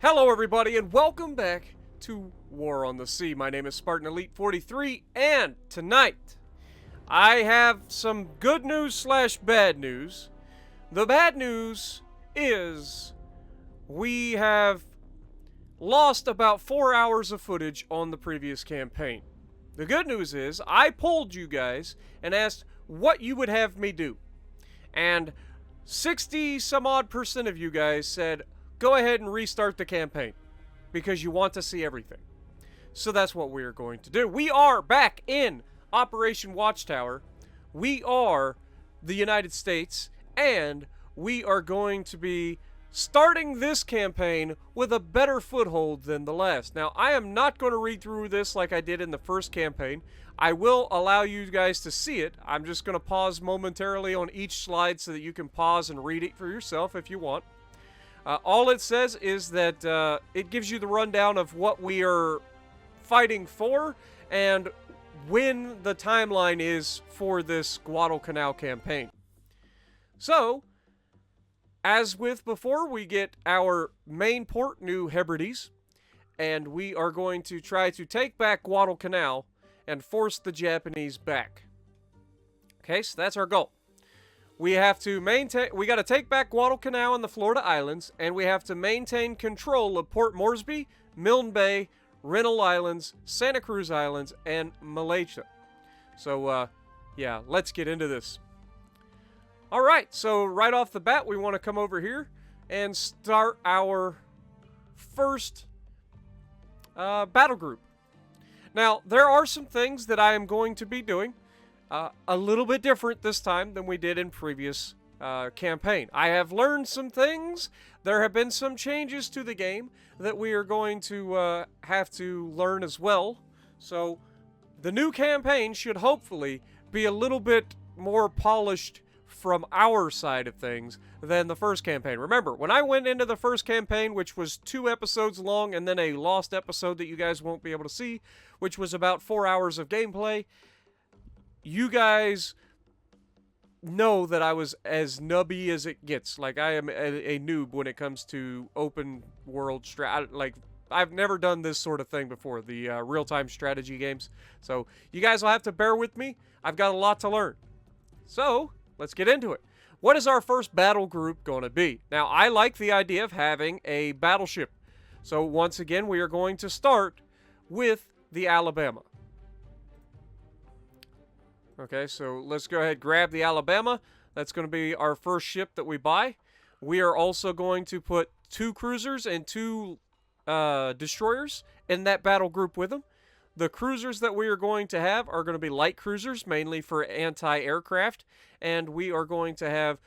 Hello everybody and welcome back to War on the Sea. My name is Spartan Elite 43 and tonight I have some good news slash bad news. The bad news is we have lost about 4 hours of footage on the previous campaign. The good news is I polled you guys and asked what you would have me do. And 60 some odd % of you guys said go ahead and restart the campaign because you want to see everything. So that's what we are going to do. We are back in Operation Watchtower. We are the United States, and we are going to be starting this campaign with a better foothold than the last. Now, I am not going to read through this like I did in the first campaign. I will allow you guys to see it. I'm just going to pause momentarily on each slide so that you can pause and read it for yourself if you want. All it says is that it gives you the rundown of what we are fighting for and when the timeline is for this Guadalcanal campaign. So, as with before, we get our main port, New Hebrides, and we are going to try to take back Guadalcanal and force the Japanese back. Okay, so that's our goal. We have to we got to take back Guadalcanal and the Florida Islands, and we have to maintain control of Port Moresby, Milne Bay, Rennell Islands, Santa Cruz Islands, and Malaysia. So, yeah, let's get into this. Alright, so right off the bat, we want to come over here and start our first battle group. Now, there are some things that I am going to be doing a little bit different this time than we did in previous campaign. I have learned some things. There have been some changes to the game that we are going to have to learn as well. So the new campaign should hopefully be a little bit more polished from our side of things than the first campaign. Remember, when I went into the first campaign, which was 2 episodes long and then a lost episode that you guys won't be able to see, which was about 4 hours of gameplay, you guys know that I was as nubby as it gets. Like, I am a noob when it comes to open world like, I've never done this sort of thing before, the real-time strategy games. So, you guys will have to bear with me. I've got a lot to learn. So, let's get into it. What is our first battle group going to be? Now, I like the idea of having a battleship. So, once again, we are going to start with the Alabama. Okay, so let's go ahead and grab the Alabama. That's going to be our first ship that we buy. We are also going to put 2 cruisers and 2 destroyers in that battle group with them. The cruisers that we are going to have are going to be light cruisers, mainly for anti-aircraft, and we are going to have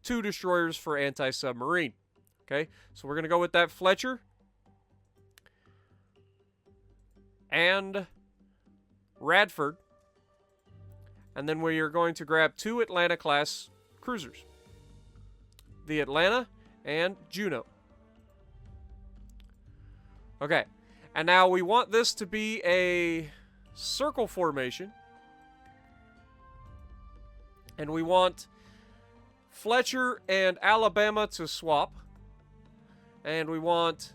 2 destroyers for anti-submarine. Okay, so we're going to go with that Fletcher and Radford. And then we are going to grab 2 Atlanta-class cruisers. The Atlanta and Juno. Okay. And now we want this to be a circle formation. And we want Fletcher and Alabama to swap. And we want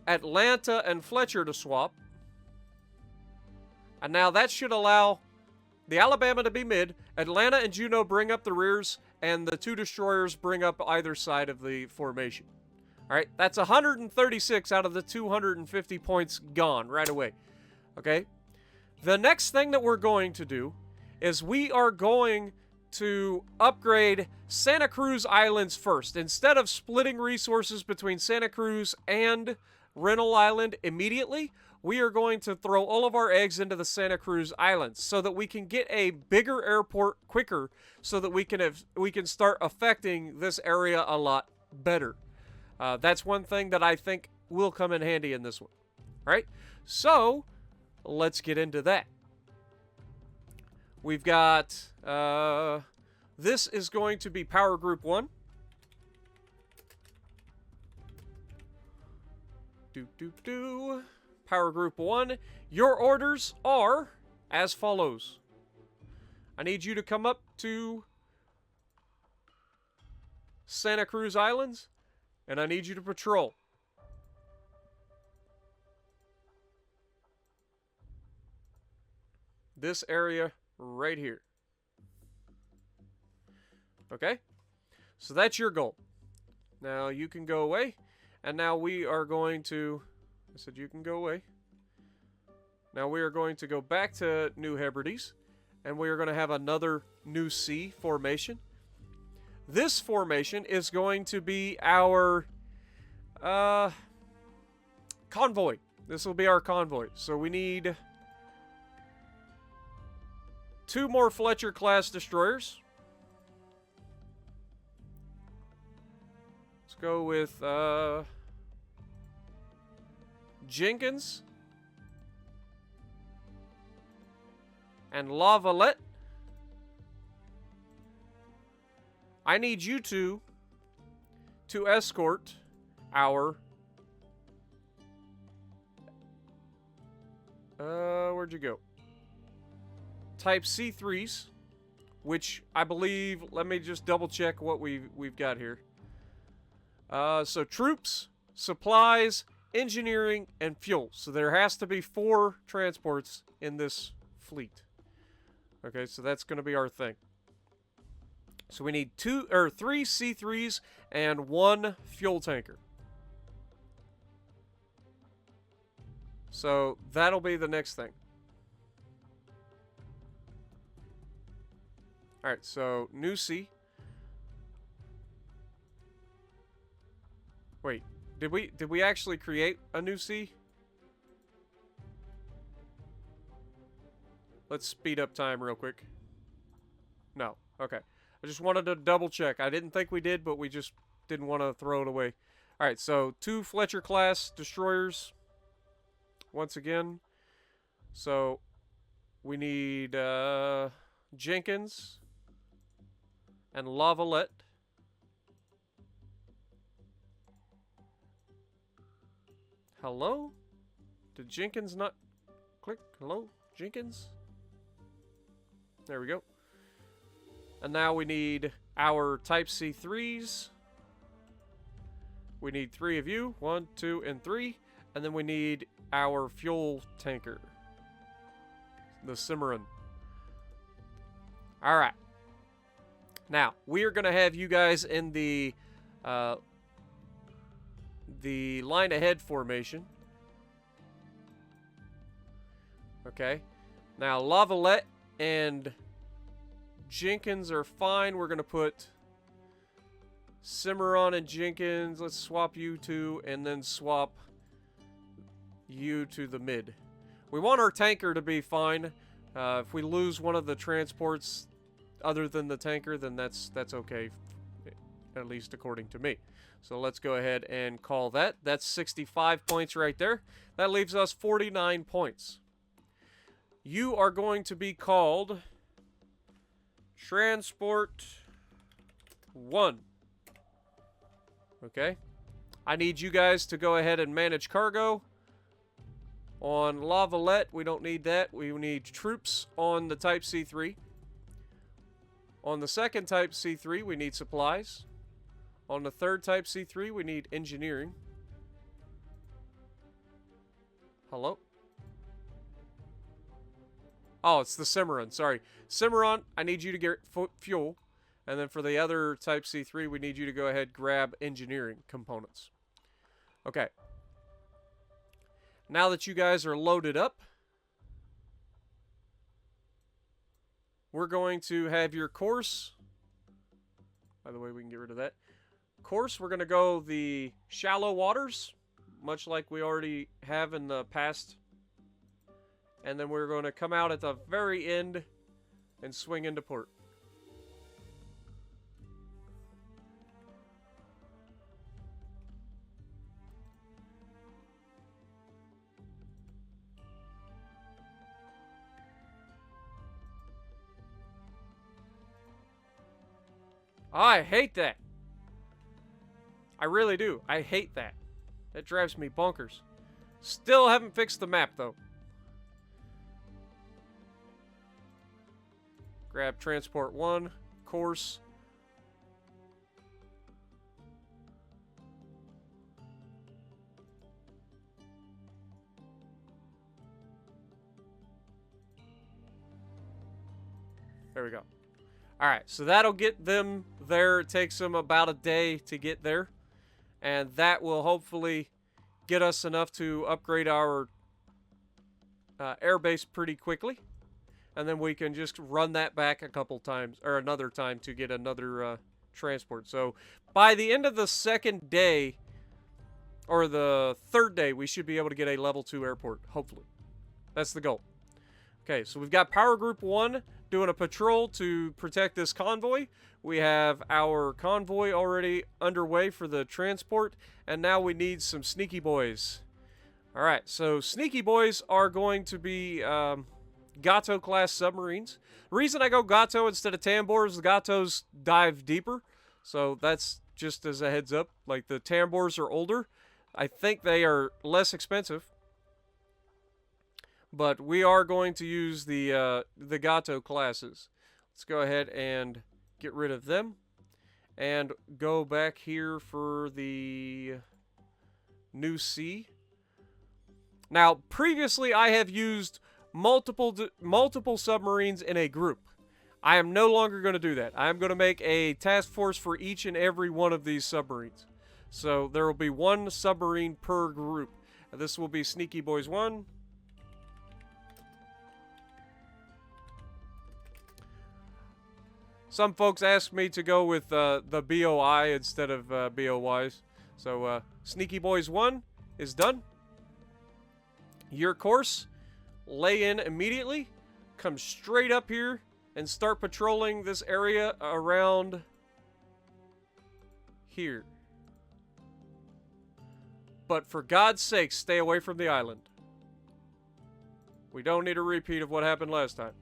Atlanta and Fletcher to swap. And now that should allow the Alabama to be mid, Atlanta and Juno bring up the rears, and the 2 destroyers bring up either side of the formation. Alright, that's 136 out of the 250 points gone right away. Okay? The next thing that we're going to do is we are going to upgrade Santa Cruz Islands first. Instead of splitting resources between Santa Cruz and Rennell Island immediately, we are going to throw all of our eggs into the Santa Cruz Islands so that we can get a bigger airport quicker so that we can start affecting this area a lot better. That's one thing that I think will come in handy in this one. All right? So, let's get into that. We've got, this is going to be Power Group 1. Power Group 1. Your orders are as follows. I need you to come up to Santa Cruz Islands And I need you to patrol. This area right here. Okay? So that's your goal. Now you can go away. And now we are going to... I said you can go away. Now we are going to go back to New Hebrides. And we are going to have another New Sea formation. This formation is going to be our convoy. This will be our convoy. So we need 2 more Fletcher-class destroyers. Let's go with Jenkins and La Valette. I need you two to escort our... where'd you go? Type C3s, which I believe... Let me just double check what we've got here. So troops, supplies, engineering, and fuel. So there has to be 4 transports in this fleet. Okay, so that's going to be our thing. So we need 3 C3s and 1 fuel tanker. So that'll be the next thing. Alright, so New Sea. Wait, did we actually create a New Sea? Let's speed up time real quick. No, okay. I just wanted to double check. I didn't think we did, but we just didn't want to throw it away. Alright, so 2 Fletcher-class destroyers. Once again. So, we need Jenkins and La Valette. Hello? Did Jenkins not click? Hello? Jenkins? There we go. And now we need our Type C3s. We need 3 of you. 1, 2, and 3. And then we need our fuel tanker. The Submarine. Alright. Now, we are going to have you guys in the line ahead formation. Okay. Now, La Valette and Jenkins are fine. We're going to put Cimarron and Jenkins. Let's swap you two and then swap you to the mid. We want our tanker to be fine. If we lose one of the transports other than the tanker, then that's okay, at least according to me. So let's go ahead and call that. That's 65 points right there. That leaves us 49 points. You are going to be called Transport 1. Okay. I need you guys to go ahead and manage cargo. On La Valette, we don't need that. We need troops on the Type C3. On the second Type C3, we need supplies. On the third Type C3, we need engineering. Hello? Oh, it's the Cimarron. Sorry. Cimarron, I need you to get fuel. And then for the other Type C3, we need you to go ahead and grab engineering components. Okay. Now that you guys are loaded up, we're going to have your course. By the way, we can get rid of that. Course, we're going to go the shallow waters, much like we already have in the past. And then we're going to come out at the very end and swing into port. I hate that. I really do. I hate that. That drives me bonkers. Still haven't fixed the map, though. Grab Transport 1, course. There we go. Alright, so that'll get them there. It takes them about a day to get there. And that will hopefully get us enough to upgrade our airbase pretty quickly. And then we can just run that back a couple times, or another time, to get another transport. So by the end of the second day, or the third day, we should be able to get a level 2 airport, hopefully. That's the goal. Okay, so we've got Power Group 1 doing a patrol to protect this convoy. We have our convoy already underway for the transport, and now we need some sneaky boys. Alright, so sneaky boys are going to be Gato-class submarines. The reason I go Gato instead of Tambors, the Gatos dive deeper. So that's just as a heads up. Like, the Tambors are older. I think they are less expensive. But we are going to use the Gato classes. Let's go ahead and get rid of them. And go back here for the new sea. Now, previously I have used multiple submarines in a group. I am no longer going to do that. I am going to make a task force for each and every one of these submarines. So there will be one submarine per group. And this will be Sneaky Boys 1. Some folks ask me to go with the BOI instead of BOYs. So Sneaky Boys 1 is done. Your course, lay in immediately, come straight up here, and start patrolling this area around here. But for God's sake, stay away from the island. We don't need a repeat of what happened last time.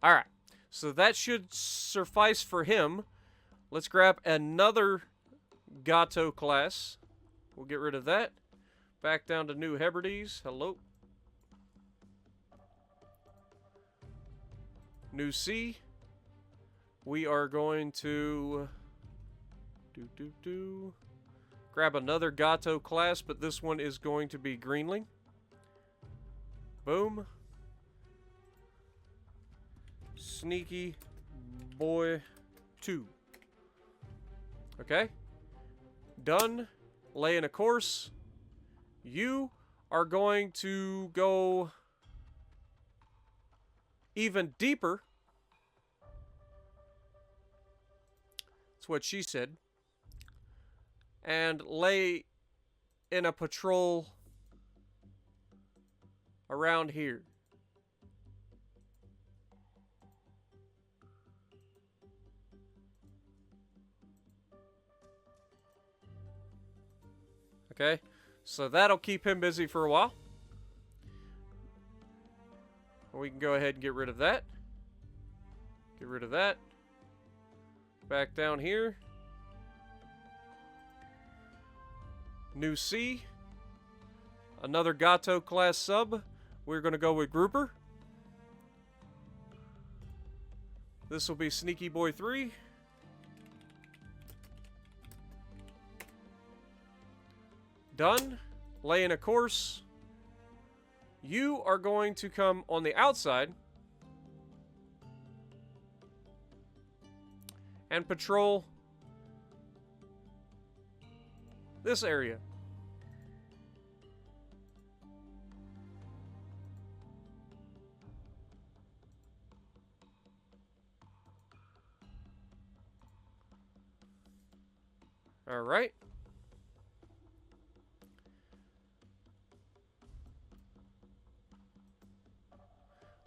Alright, so that should suffice for him. Let's grab another Gato class. We'll get rid of that. Back down to New Hebrides. Hello. New Sea. We are going to grab another Gato class, but this one is going to be Greenling. Boom. Sneaky Boy 2. Okay. Done. Lay in a course. You are going to go even deeper. That's what she said. And lay in a patrol around here. Okay, so that'll keep him busy for a while. We can go ahead and get rid of that. Get rid of that. Back down here. New Sea. Another Gato class sub. We're going to go with Grouper. This will be Sneaky Boy 3. Done. Lay in a course. You are going to come on the outside and patrol this area. All right.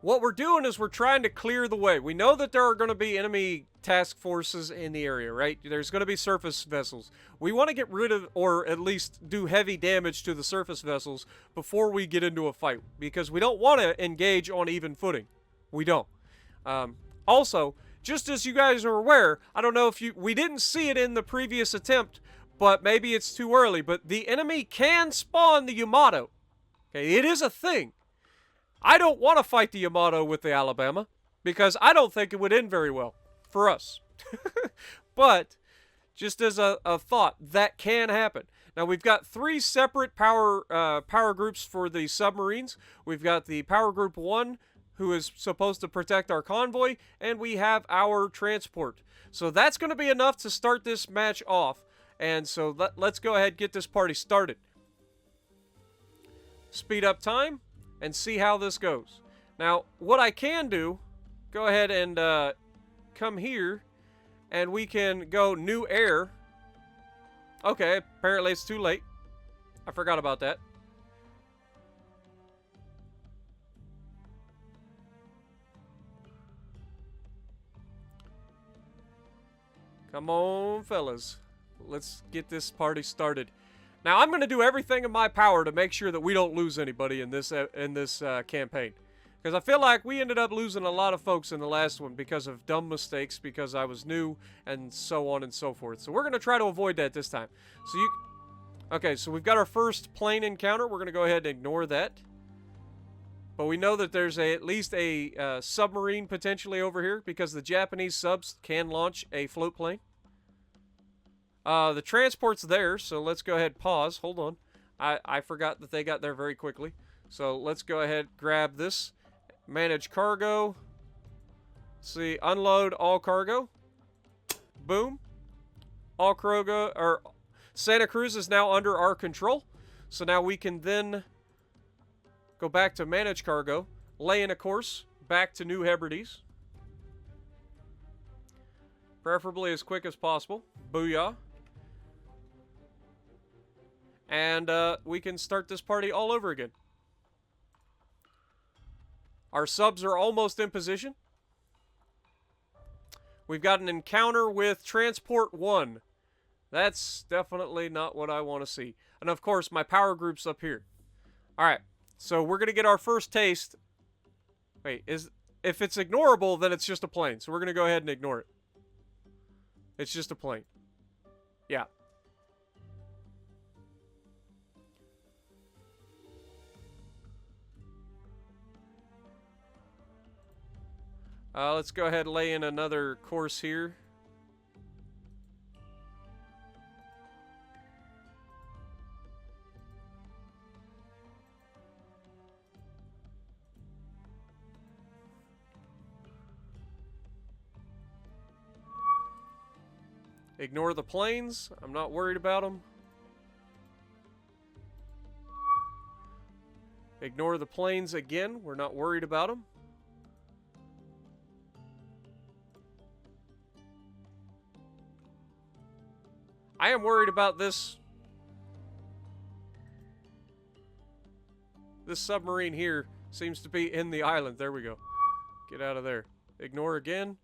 What we're doing is we're trying to clear the way. We know that there are going to be enemy task forces in the area, right? There's going to be surface vessels. We want to get rid of, or at least do heavy damage to the surface vessels before we get into a fight, because we don't want to engage on even footing. We don't. Also, just as you guys are aware, I don't know if we didn't see it in the previous attempt, but maybe it's too early, but the enemy can spawn the Yamato. Okay, it is a thing. I don't want to fight the Yamato with the Alabama, because I don't think it would end very well for us. But, just as a thought, that can happen. Now we've got 3 separate power groups for the submarines. We've got the Power Group 1, who is supposed to protect our convoy, and we have our transport. So that's going to be enough to start this match off. And so let's go ahead and get this party started. Speed up time and see how this goes. Now, what I can do, go ahead and come here, and we can go new air. Okay, apparently it's too late. I forgot about that. Come on, fellas. Let's get this party started. Now, I'm going to do everything in my power to make sure that we don't lose anybody in this campaign. Because I feel like we ended up losing a lot of folks in the last one because of dumb mistakes, because I was new, and so on and so forth. So we're going to try to avoid that this time. Okay, so we've got our first plane encounter. We're going to go ahead and ignore that. But we know that there's at least a submarine potentially over here, because the Japanese subs can launch a float plane. The transport's there, so let's go ahead and pause. Hold on. I forgot that they got there very quickly. So let's go ahead, grab this. Manage cargo. See, unload all cargo. Boom. All cargo, or Santa Cruz is now under our control. So now we can then go back to manage cargo, lay in a course back to New Hebrides. Preferably as quick as possible. Booyah. And we can start this party all over again. Our subs are almost in position. We've got an encounter with Transport 1. That's definitely not what I want to see. And of course, my power group's up here. Alright, so we're going to get our first taste. Wait, if it's ignorable, then it's just a plane. So we're going to go ahead and ignore it. It's just a plane. Yeah. Let's go ahead and lay in another course here. Ignore the planes. I'm not worried about them. Ignore the planes again. We're not worried about them. I am worried about this submarine here. Seems to be in the island. There we go. Get out of there. Ignore again.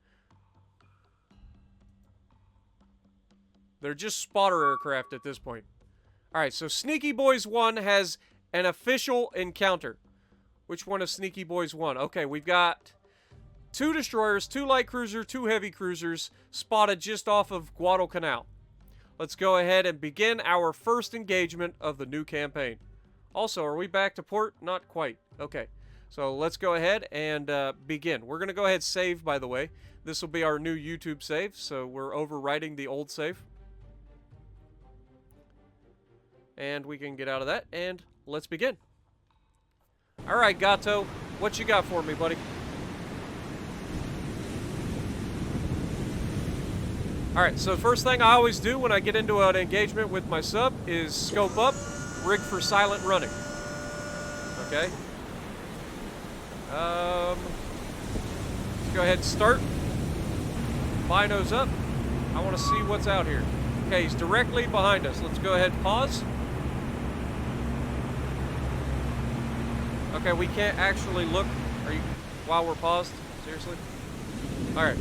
They're just spotter aircraft at this point. Alright, so Sneaky Boys 1 has an official encounter. Which one is Sneaky Boys 1? Okay, we've got 2 destroyers, 2 light cruisers, 2 heavy cruisers spotted just off of Guadalcanal. Let's go ahead and begin our first engagement of the new campaign. Also, are we back to port? Not quite. Okay, so let's go ahead and begin. We're going to go ahead and save, by the way. This will be our new YouTube save, so we're overwriting the old save. And we can get out of that, and let's begin. Alright, Gato, what you got for me, buddy? Alright, so the first thing I always do when I get into an engagement with my sub is scope up, rig for silent running. Okay? Let's go ahead and start. Binos up. I want to see what's out here. Okay, he's directly behind us. Let's go ahead and pause. Okay, we can't actually look while we're paused. Seriously? Alright.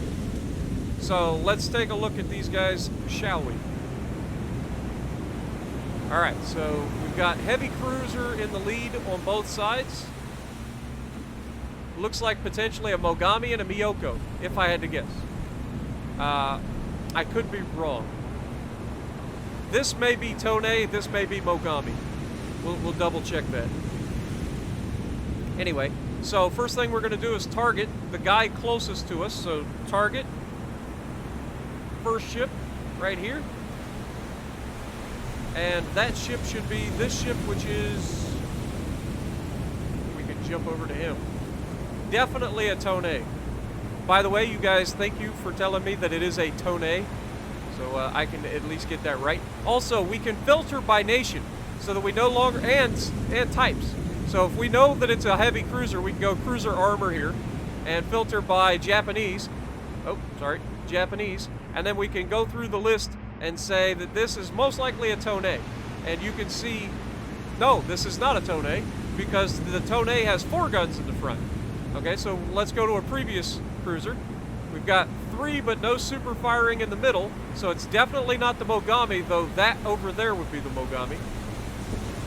So, let's take a look at these guys, shall we? Alright, so we've got heavy cruiser in the lead on both sides. Looks like potentially a Mogami and a Miyoko, if I had to guess. I could be wrong. This may be Tone, this may be Mogami. We'll double check that. Anyway, so first thing we're going to do is target the guy closest to us. So target first ship right here. And that ship should be this ship, which is... We can jump over to him. Definitely a Tone. By the way, you guys, thank you for telling me that it is a Tone. So I can at least get that right. Also, we can filter by nation so that we no longer... And types. So if we know that it's a heavy cruiser, we can go cruiser armor here and filter by Japanese. Oh, sorry, Japanese. And then we can go through the list and say that this is most likely a Tone. And you can see, no, this is not a Tone because the Tone has 4 guns in the front. Okay, so let's go to a previous cruiser. We've got 3, but no super firing in the middle, so it's definitely not the Mogami, though that over there would be the Mogami.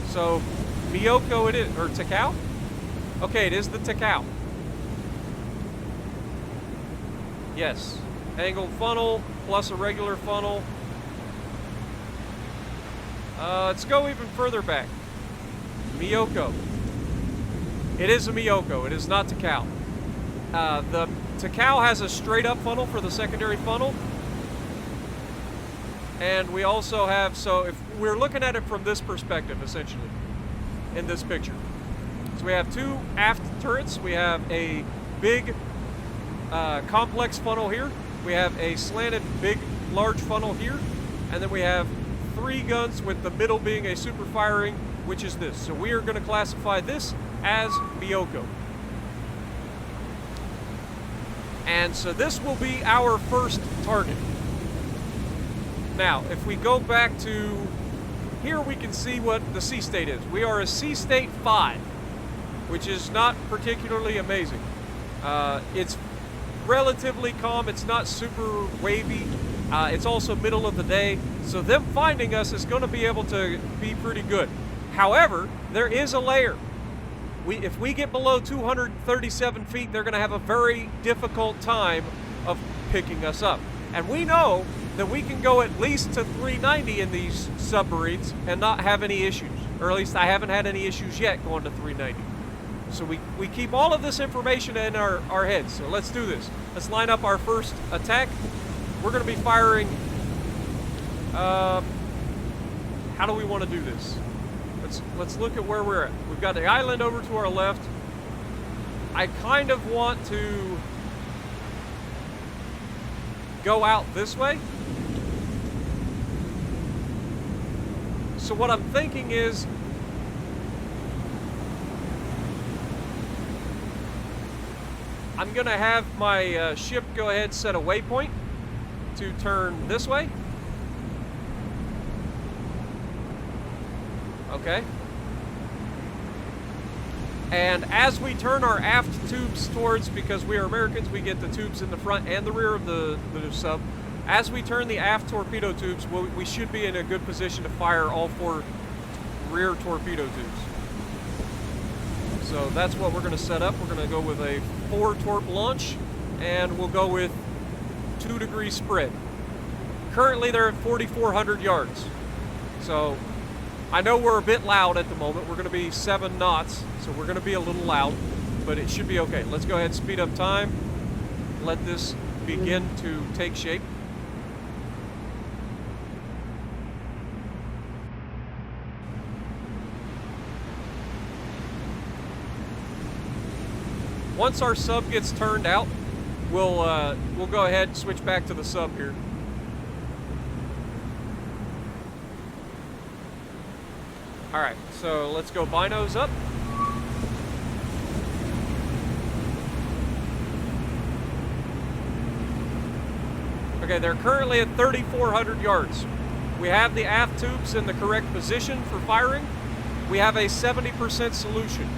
So, Miyoko it is, or Takao? Okay, it is the Takao. Yes, angled funnel plus a regular funnel. Let's go even further back. Miyoko. It is a Miyoko. It is not Takao. The Takao has a straight up funnel for the secondary funnel. And we also have, so if we're looking at it from this perspective, essentially, in this picture. So we have 2 aft turrets. We have a big complex funnel here. We have a slanted big large funnel here. And then we have 3 guns with the middle being a super firing, which is this. So we are going to classify this as Miyoko. And so this will be our first target. Now, if we go back to here, we can see what the sea state is. We are a sea state 5, which is not particularly amazing. It's relatively calm. It's not super wavy. It's also middle of the day, so them finding us is going to be able to be pretty good. However, there is a layer. If we get below 237 feet, they're going to have a very difficult time of picking us up. And we know that we can go at least to 390 in these submarines and not have any issues. Or at least I haven't had any issues yet going to 390. So we keep all of this information in our heads. So let's do this. Let's line up our first attack. We're going to be firing... how do we want to do this? Let's look at where we're at. We've got the island over to our left. I kind of want to go out this way. So what I'm thinking is I'm going to have my ship go ahead and set a waypoint to turn this way. Okay. And as we turn our aft tubes towards, because we are Americans, we get the tubes in the front and the rear of the sub. As we turn the aft torpedo tubes, we should be in a good position to fire all 4 rear torpedo tubes. So that's what we're going to set up. We're going to go with a 4 torp launch, and we'll go with 2-degree spread. Currently they're at 4,400 yards. So I know we're a bit loud at the moment. We're going to be 7 knots, so we're going to be a little loud, but it should be okay. Let's go ahead and speed up time. Let this begin to take shape. Once our sub gets turned out, we'll go ahead and switch back to the sub here. All right, so let's go binos up. Okay, they're currently at 3,400 yards. We have the aft tubes in the correct position for firing. We have a 70% solution.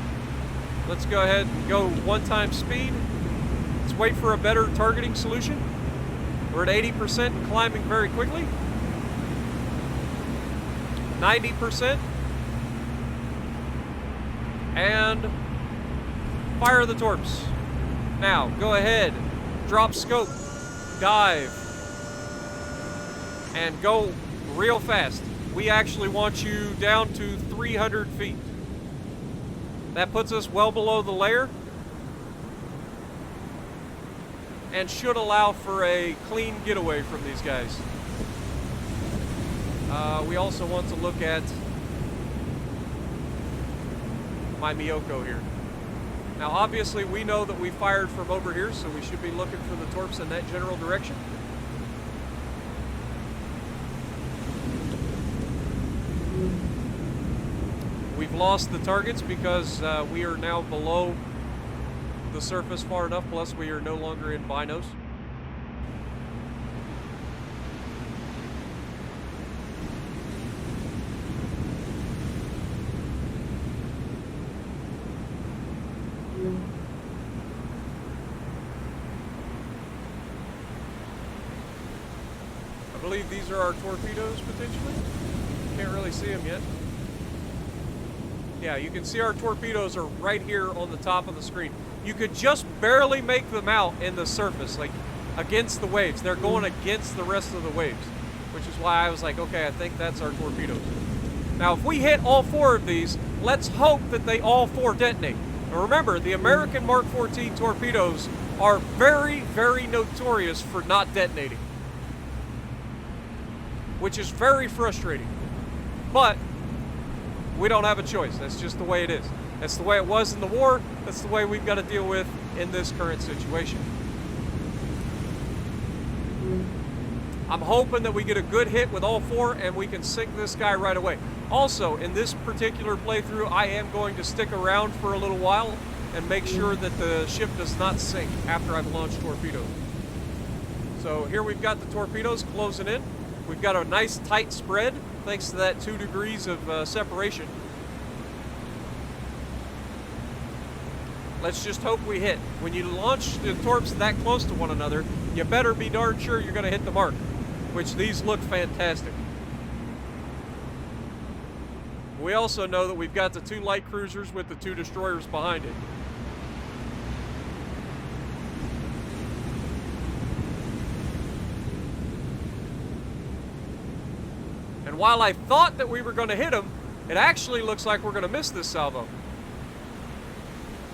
Let's go ahead and go 1 speed. Let's wait for a better targeting solution. We're at 80% and climbing very quickly. 90%. And fire the torps. Now, go ahead, drop scope, dive, and go real fast. We actually want you down to 300 feet. That puts us well below the layer and should allow for a clean getaway from these guys. We also want to look at my Miyoko here. Now, obviously, we know that we fired from over here, so we should be looking for the torps in that general direction. We've lost the targets because we are now below the surface far enough, plus we are no longer in binos. I believe these are our torpedoes, potentially. Can't really see them yet. Yeah, you can see our torpedoes are right here on the top of the screen. You could just barely make them out in the surface, like against the waves. They're going against the rest of the waves, which is why I was like, okay, I think that's our torpedoes. Now, if we hit all 4 of these, let's hope that they all 4 detonate. And remember, the American Mark 14 torpedoes are very, very notorious for not detonating, which is very frustrating. But we don't have a choice. That's just the way it is. That's the way it was in the war. That's the way we've got to deal with in this current situation. I'm hoping that we get a good hit with all 4 and we can sink this guy right away. Also, in this particular playthrough, I am going to stick around for a little while and make sure that the ship does not sink after I've launched torpedoes. So here we've got the torpedoes closing in. We've got a nice tight spread thanks to that 2 degrees of separation. Let's just hope we hit. When you launch the torps that close to one another, you better be darn sure you're going to hit the mark, which these look fantastic. We also know that we've got the 2 light cruisers with the 2 destroyers behind it. And while I thought that we were going to hit them, it actually looks like we're going to miss this salvo.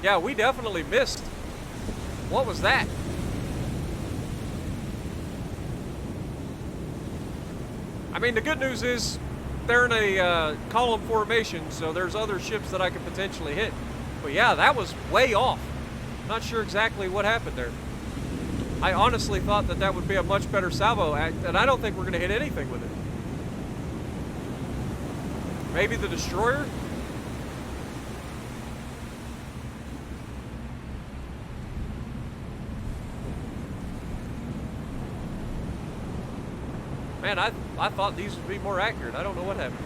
Yeah, we definitely missed. What was that? I mean, the good news is they're in a column formation, so there's other ships that I could potentially hit. But yeah, that was way off. Not sure exactly what happened there. I honestly thought that that would be a much better salvo, and I don't think we're going to hit anything with it. Maybe the destroyer? Man, I thought these would be more accurate. I don't know what happened.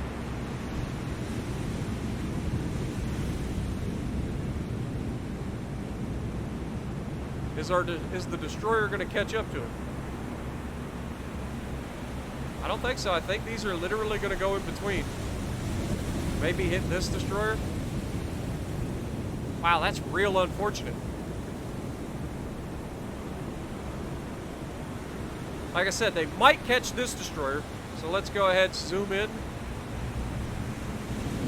Is the destroyer going to catch up to it? I don't think so. I think these are literally going to go in between. Maybe hit this destroyer. Wow, that's real unfortunate. Like I said, they might catch this destroyer, so let's go ahead, zoom in,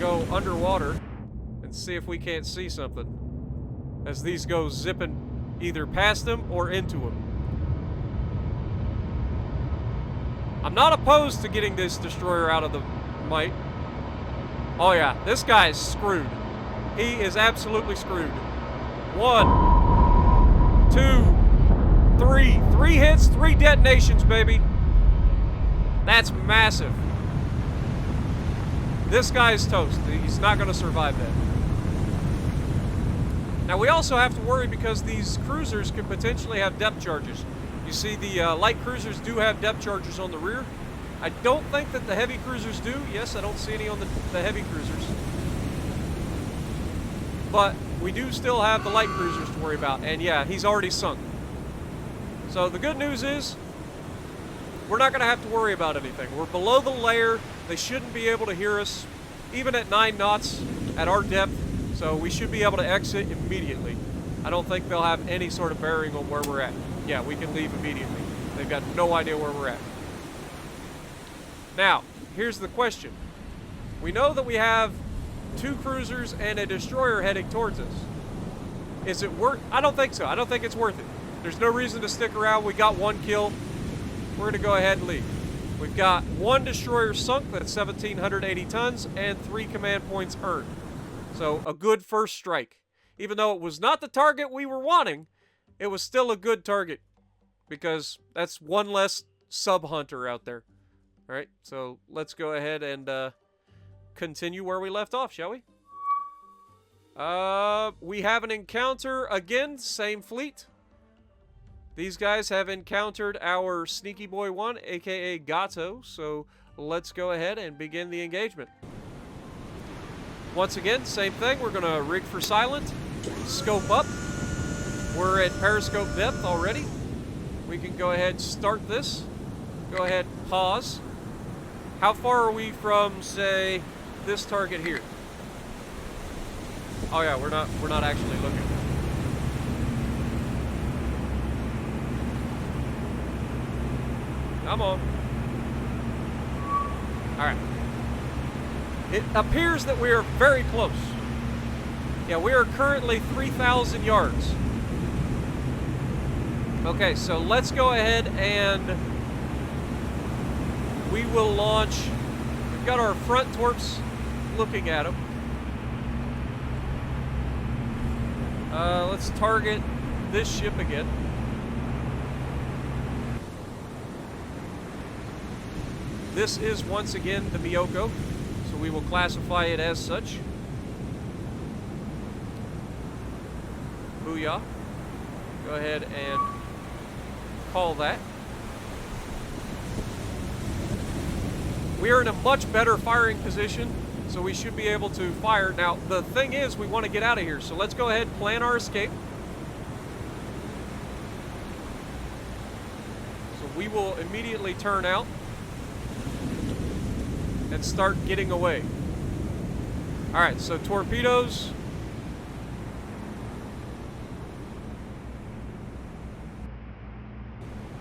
go underwater, and see if we can't see something as these go zipping either past them or into them. I'm not opposed to getting this destroyer out of the might. Oh yeah, this guy's screwed. He is absolutely screwed. 1, 2, 3. 3 hits, 3 detonations, baby. That's massive. This guy's toast. He's not going to survive that. Now, we also have to worry because these cruisers could potentially have depth charges. You see, the light cruisers do have depth charges on the rear. I don't think that the heavy cruisers do. Yes, I don't see any on the heavy cruisers. But we do still have the light cruisers to worry about. And yeah, he's already sunk. So the good news is, we're not going to have to worry about anything. We're below the layer. They shouldn't be able to hear us, even at 9 knots at our depth. So we should be able to exit immediately. I don't think they'll have any sort of bearing on where we're at. Yeah, we can leave immediately. They've got no idea where we're at. Now, here's the question. We know that we have 2 cruisers and a destroyer heading towards us. Is it worth? I don't think so. I don't think it's worth it. There's no reason to stick around. We got 1 kill. We're going to go ahead and leave. We've got 1 destroyer sunk, that's 1,780 tons, and 3 command points earned. So a good first strike. Even though it was not the target we were wanting, it was still a good target. Because that's 1 less sub-hunter out there. Alright, so let's go ahead and continue where we left off, shall we? We have an encounter again, same fleet. These guys have encountered our Sneaky Boy 1, aka Gato, so let's go ahead and begin the engagement. Once again, same thing, we're gonna rig for silent, scope up. We're at periscope depth already. We can go ahead and start this. Go ahead, pause. How far are we from, say, this target here? Oh yeah, we're not actually looking. Come on. Alright. It appears that we are very close. Yeah, we are currently 3,000 yards. Okay, so let's go ahead and we will launch. We've got our front torps looking at them. Let's target this ship again. This is once again the Miyoko, so we will classify it as such. Booyah. Go ahead and call that. We are in a much better firing position, so we should be able to fire. Now, the thing is, we want to get out of here, so let's go ahead and plan our escape. So we will immediately turn out and start getting away. Alright, so torpedoes.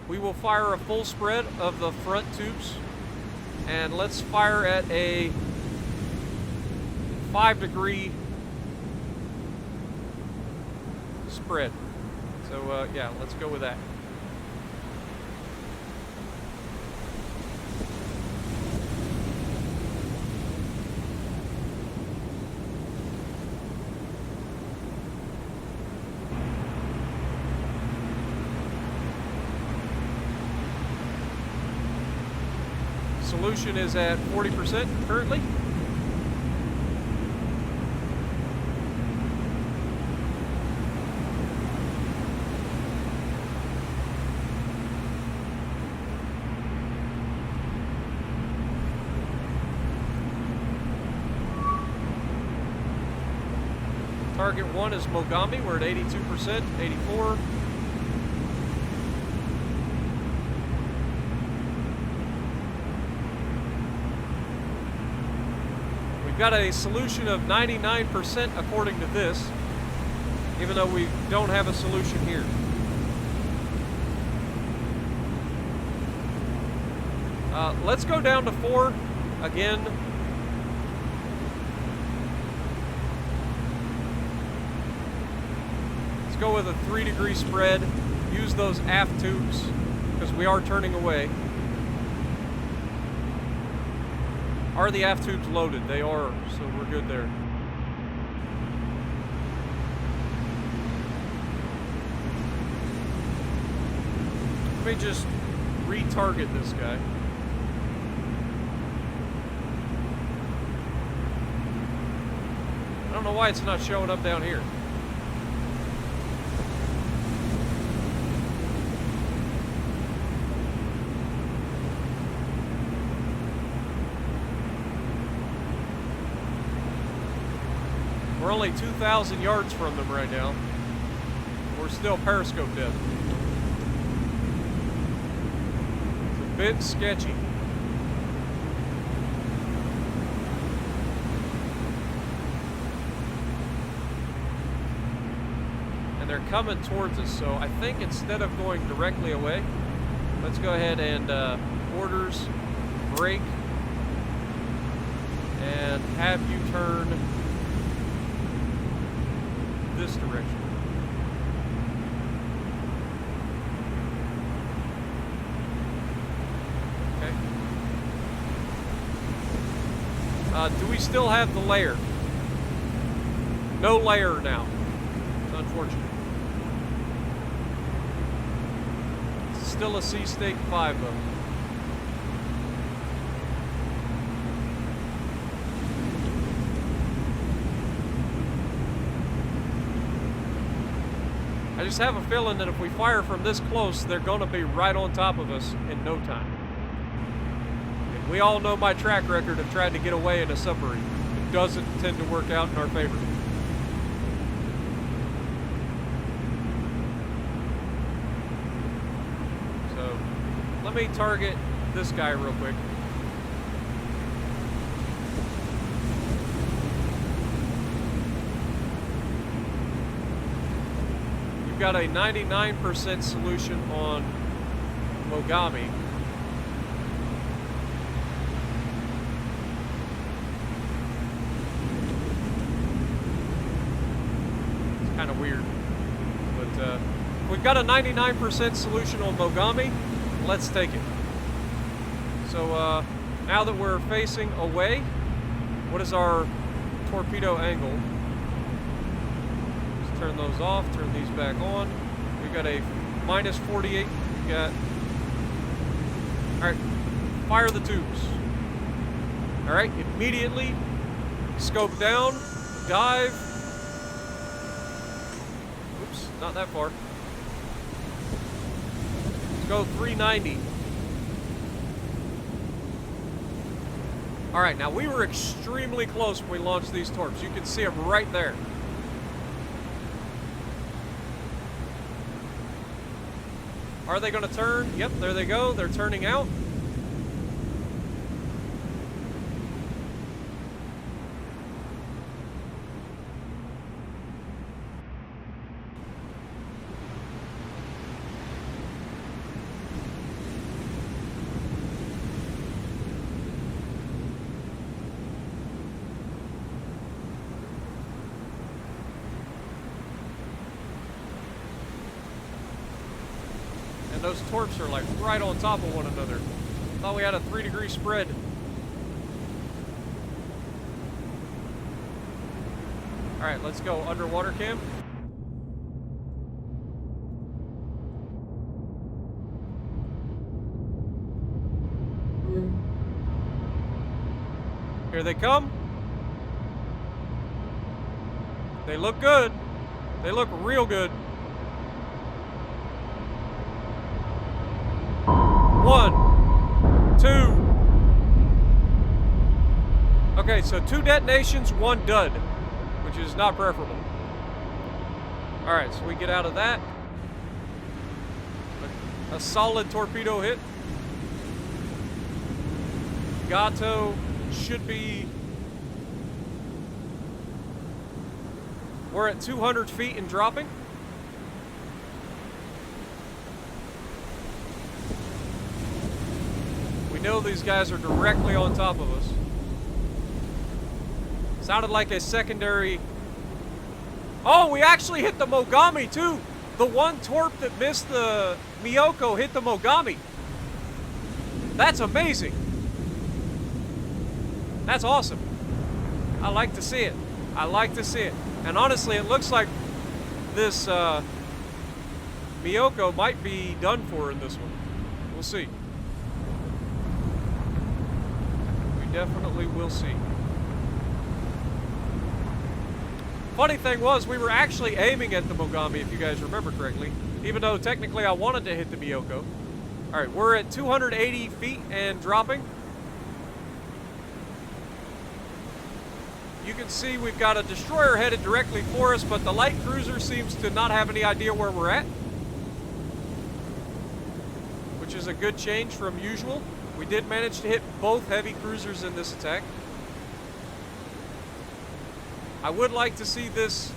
We will fire a full spread of the front tubes. And let's fire at a 5-degree spread. So, yeah, let's go with that. Solution is at 40% currently. Target 1 is Mogami. We're at 82%, 84. We've got a solution of 99% according to this, even though we don't have a solution here. Let's go down to 4 again. Let's go with a 3-degree spread. Use those aft tubes because we are turning away. Are the aft tubes loaded? They are, so we're good there. Let me just retarget this guy. I don't know why it's not showing up down here. We're only 2,000 yards from them right now. We're still periscope depth. It's a bit sketchy. And they're coming towards us, so I think instead of going directly away, let's go ahead and orders, brake, and have you turn this direction. Okay. Do we still have the layer? No layer now. It's unfortunate. It's still a Sea Stake 5 though. I just have a feeling that if we fire from this close, they're going to be right on top of us in no time. And we all know my track record of trying to get away in a submarine. It doesn't tend to work out in our favor. So, let me target this guy real quick. We've got a 99% solution on Mogami. It's kind of weird. But we've got a 99% solution on Mogami. Let's take it. So now that we're facing away, what is our torpedo angle? Turn those off, turn these back on. We've got a minus 48. We got. Alright, fire the tubes. Alright, immediately scope down, dive. Oops, not that far. Let's go 390. Alright, now we were extremely close when we launched these torps. You can see them right there. Are they going to turn? Yep, there they go. They're turning out. Those torps are like right on top of one another. Thought we had a 3-degree spread. All right, let's go underwater cam. Here they come. They look good. They look real good. 1, 2. Okay, so 2 detonations, 1 dud, which is not preferable. Alright, so we get out of that. A solid torpedo hit. Gato should be... We're at 200 feet and dropping. We know these guys are directly on top of us. Sounded like a secondary... Oh, we actually hit the Mogami too! The one torp that missed the Miyoko hit the Mogami. That's amazing. That's awesome. I like to see it. I like to see it. And honestly, it looks like this Miyoko might be done for in this one. We'll see. We definitely will see. Funny thing was, we were actually aiming at the Mogami, if you guys remember correctly, even though technically I wanted to hit the Miyoko. Alright, we're at 280 feet and dropping. You can see we've got a destroyer headed directly for us, but the light cruiser seems to not have any idea where we're at, which is a good change from usual. We did manage to hit both heavy cruisers in this attack. I would like to see this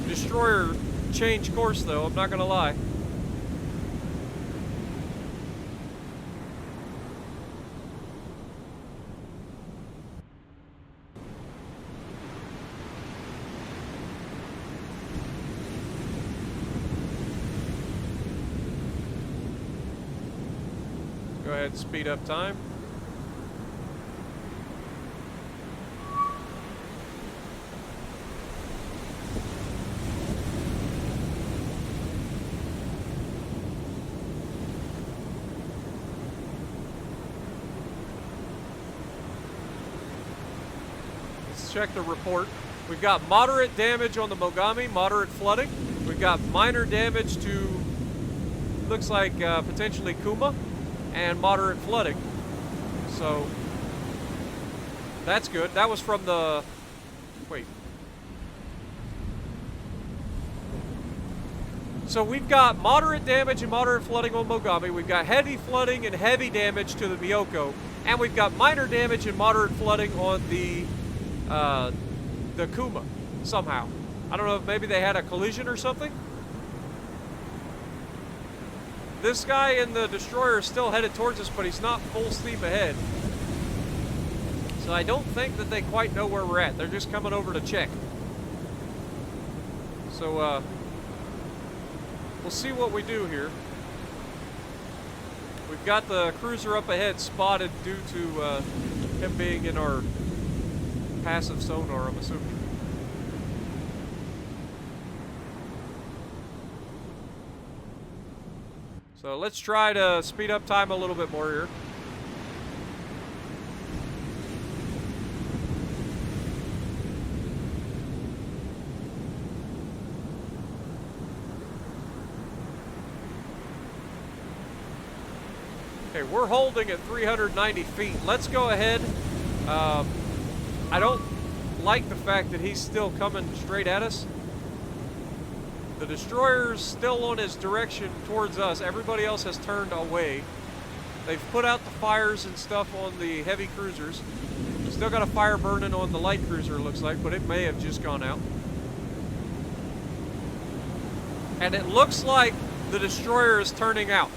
destroyer change course, though, I'm not going to lie. Go ahead and speed up time. let's check the report. We've got moderate damage on the Mogami, moderate flooding. We've got minor damage to, looks like potentially Kuma, and moderate flooding. So that's good. That was from the, wait. So we've got moderate damage and moderate flooding on Mogami. We've got heavy flooding and heavy damage to the Miyoko. And we've got minor damage and moderate flooding on the Kuma, somehow. I don't know if maybe they had a collision or something. This guy in the destroyer is still headed towards us, but he's not full steam ahead. So I don't think that they quite know where we're at. They're just coming over to check. So, we'll see what we do here. We've got the cruiser up ahead spotted due to him being in our passive sonar, I'm assuming. So let's try to speed up time a little bit more here. Okay, we're holding at 390 feet. Let's go ahead. I don't like the fact that he's still coming straight at us. The destroyer's still on his direction towards us. Everybody else has turned away. They've put out the fires and stuff on the heavy cruisers. Still got a fire burning on the light cruiser, it looks like, but it may have just gone out. And it looks like the destroyer is turning out.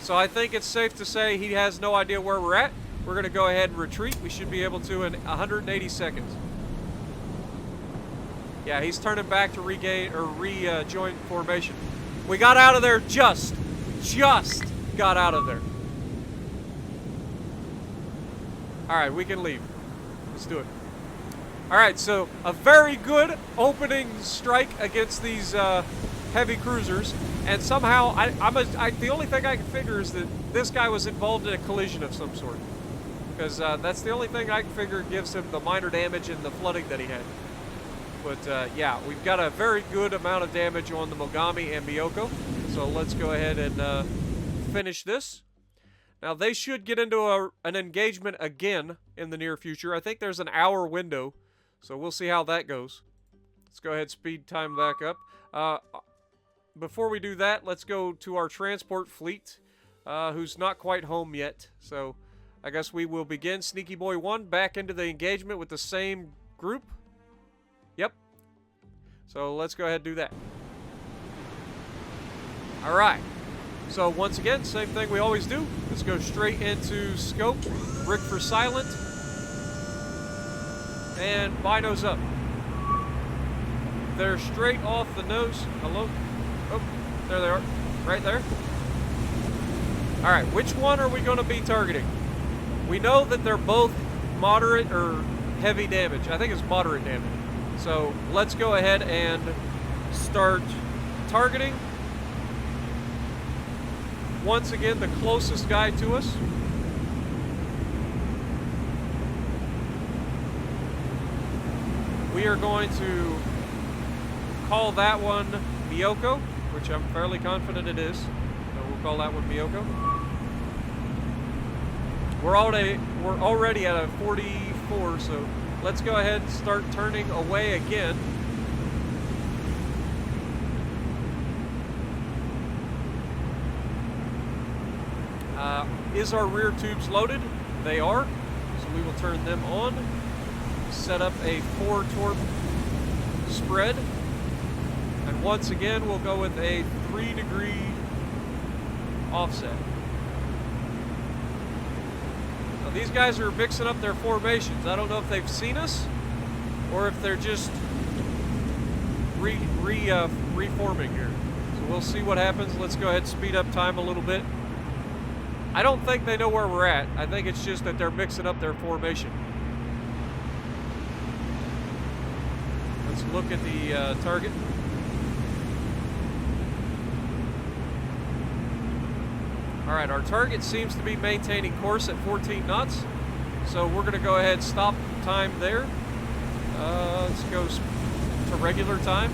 So I think it's safe to say he has no idea where we're at. We're going to go ahead and retreat. We should be able to in 180 seconds. Yeah, he's turning back to regain or rejoin formation. We got out of there just got out of there. All right, we can leave. Let's do it. All right, so a very good opening strike against these heavy cruisers, and somehow the only thing I can figure is that this guy was involved in a collision of some sort, because that's the only thing I can figure gives him the minor damage and the flooding that he had. But yeah, we've got a very good amount of damage on the Mogami and Miyoko, so let's go ahead and finish this. Now they should get into an engagement again in the near future. I think there's an hour window, so we'll see how that goes. Let's go ahead, speed time back up. Before we do that, let's go to our transport fleet, who's not quite home yet. So I guess we will begin Sneaky Boy 1 back into the engagement with the same group. Yep. So let's go ahead and do that. All right. So once again, same thing we always do. Let's go straight into scope, rig for silent, and binos up. They're straight off the nose. Hello? Oh, there they are. Right there. All right, which one are we going to be targeting? We know that they're both moderate or heavy damage. I think it's moderate damage. So let's go ahead and start targeting. Once again, the closest guy to us. We are going to call that one Miyoko, which I'm fairly confident it is. So we'll call that one Miyoko. We're already at a 44, so let's go ahead and start turning away again. Is our rear tubes loaded? They are. So we will turn them on. Set up a 4-torp spread. And once again, we'll go with a 3-degree offset. Now these guys are mixing up their formations. I don't know if they've seen us or if they're just reforming here. So we'll see what happens. Let's go ahead and speed up time a little bit. I don't think they know where we're at. I think it's just that they're mixing up their formation. Let's look at the target. Alright, our target seems to be maintaining course at 14 knots. So we're going to go ahead and stop time there. Let's go to regular time.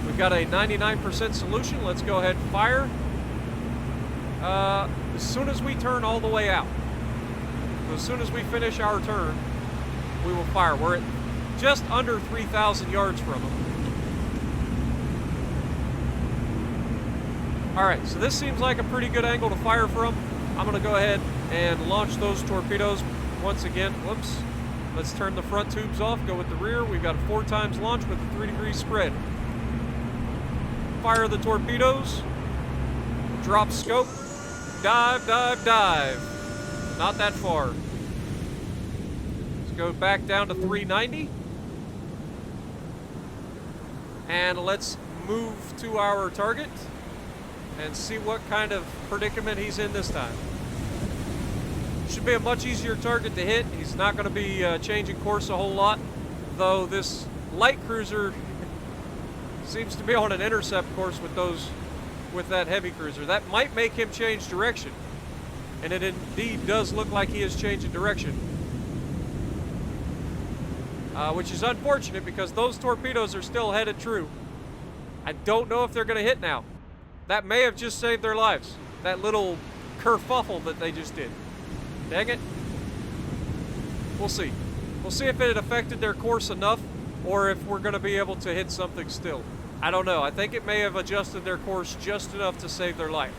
We've got a 99% solution. Let's go ahead and fire. As soon as we turn all the way out. So as soon as we finish our turn, we will fire. We're at just under 3,000 yards from them. Alright, so this seems like a pretty good angle to fire from. I'm going to go ahead and launch those torpedoes once again. Whoops. Let's turn the front tubes off, go with the rear. We've got a 4 times launch with a 3-degree spread. Fire the torpedoes. Drop scope. Dive, dive, dive. Not that far. Let's go back down to 390. And let's move to our target and see what kind of predicament he's in this time. Should be a much easier target to hit. He's not going to be changing course a whole lot, though this light cruiser seems to be on an intercept course with that heavy cruiser. That might make him change direction, and it indeed does look like he is changing direction, which is unfortunate because those torpedoes are still headed true. I don't know if they're going to hit now. That may have just saved their lives. That little kerfuffle that they just did. Dang it. We'll see. We'll see if it affected their course enough or if we're going to be able to hit something still. I don't know. I think it may have adjusted their course just enough to save their life.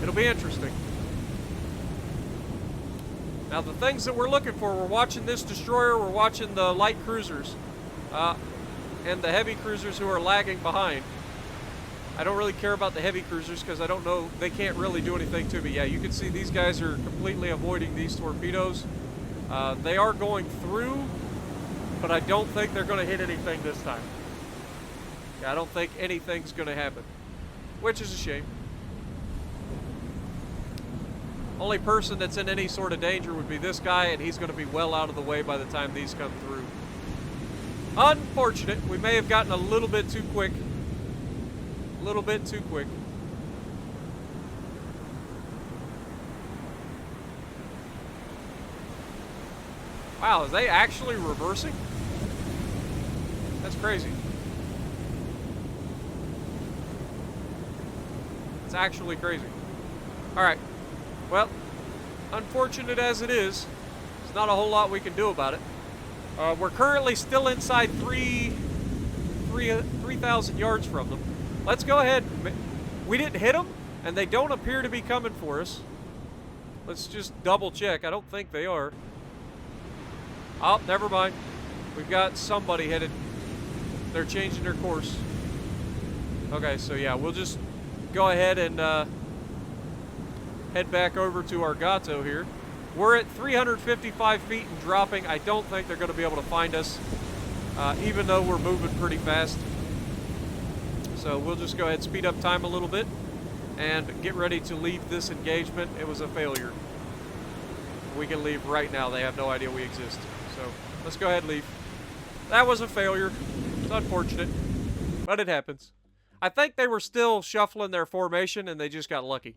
It'll be interesting. Now, the things that we're looking for, we're watching this destroyer, we're watching the light cruisers, and the heavy cruisers who are lagging behind. I don't really care about the heavy cruisers because I don't know, they can't really do anything to me. Yeah, you can see these guys are completely avoiding these torpedoes. They are going through, but I don't think they're going to hit anything this time. Yeah, I don't think anything's going to happen, which is a shame. Only person that's in any sort of danger would be this guy, and he's going to be well out of the way by the time these come through. Unfortunate. We may have gotten a little bit too quick. A little bit too quick. Wow, is they actually reversing? That's crazy. It's actually crazy. Alright. Well, unfortunate as it is, there's not a whole lot we can do about it. We're currently still inside 3,000 yards from them. Let's go ahead. We didn't hit them, and they don't appear to be coming for us. Let's just double check. I don't think they are. Oh, never mind. We've got somebody headed. They're changing their course. Okay, so yeah, we'll just go ahead and head back over to our Gato here. We're at 355 feet and dropping. I don't think they're going to be able to find us, even though we're moving pretty fast. So we'll just go ahead and speed up time a little bit and get ready to leave this engagement. It was a failure. We can leave right now. They have no idea we exist. So let's go ahead and leave. That was a failure. It's unfortunate, but it happens. I think they were still shuffling their formation and they just got lucky.